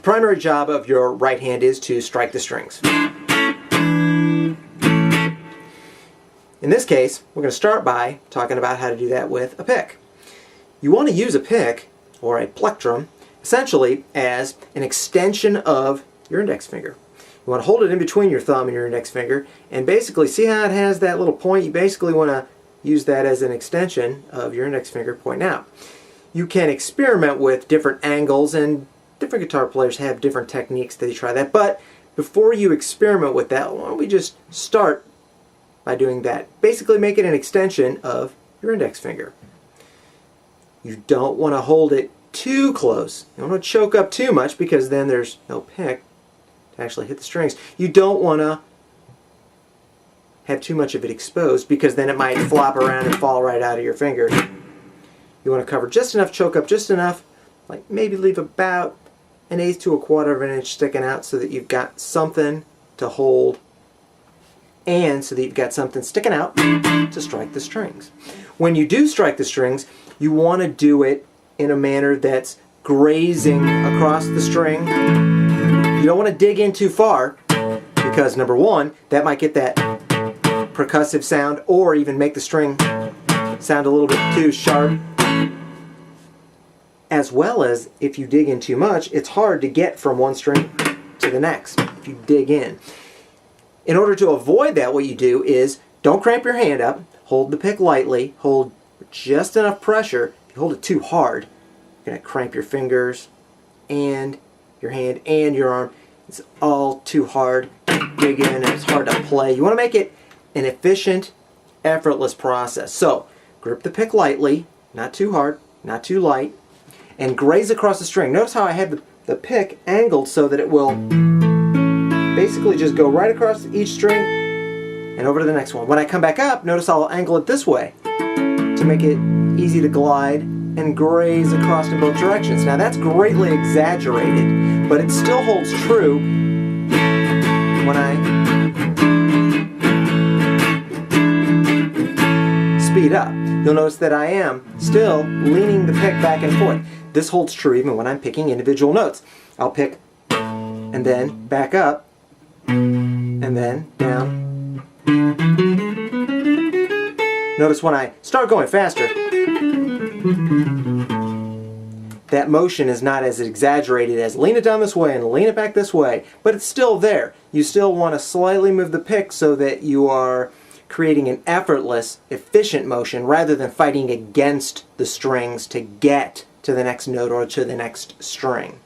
primary job of your right hand is to strike the strings. In this case, we're going to start by talking about how to do that with a pick. You want to use a pick, or a plectrum, essentially as an extension of your index finger. You want to hold it in between your thumb and your index finger, and basically, see how it has that little point? You basically want to use that as an extension of your index finger pointing out. You can experiment with different angles, and different guitar players have different techniques that you try that, but before you experiment with that, why don't we just start by doing that. Basically make it an extension of your index finger. You don't want to hold it too close. You don't want to choke up too much because then there's no pick to actually hit the strings. You don't want to have too much of it exposed because then it might flop around and fall right out of your finger. You want to cover just enough, choke up just enough, like maybe leave about 1/8 to 1/4 of an inch sticking out so that you've got something to hold and so that you've got something sticking out to strike the strings. When you do strike the strings, you want to do it in a manner that's grazing across the string. You don't want to dig in too far because, number one, that might get that percussive sound or even make the string sound a little bit too sharp. As well as, if you dig in too much, it's hard to get from one string to the next if you dig in. In order to avoid that, what you do is don't cramp your hand up, hold the pick lightly, hold just enough pressure. If you hold it too hard, you're going to cramp your fingers and your hand and your arm. It's all too hard to dig in and it's hard to play. You want to make it an efficient, effortless process. So, grip the pick lightly, not too hard, not too light, and graze across the string. Notice how I have the pick angled so that it will basically just go right across each string and over to the next one. When I come back up, notice I'll angle it this way to make it easy to glide and graze across in both directions. Now that's greatly exaggerated, but it still holds true when I speed up. You'll notice that I am still leaning the pick back and forth. This holds true even when I'm picking individual notes. I'll pick and then back up and then down. Notice when I start going faster, that motion is not as exaggerated as lean it down this way and lean it back this way, but it's still there. You still want to slightly move the pick so that you are creating an effortless, efficient motion rather than fighting against the strings to get to the next note or to the next string.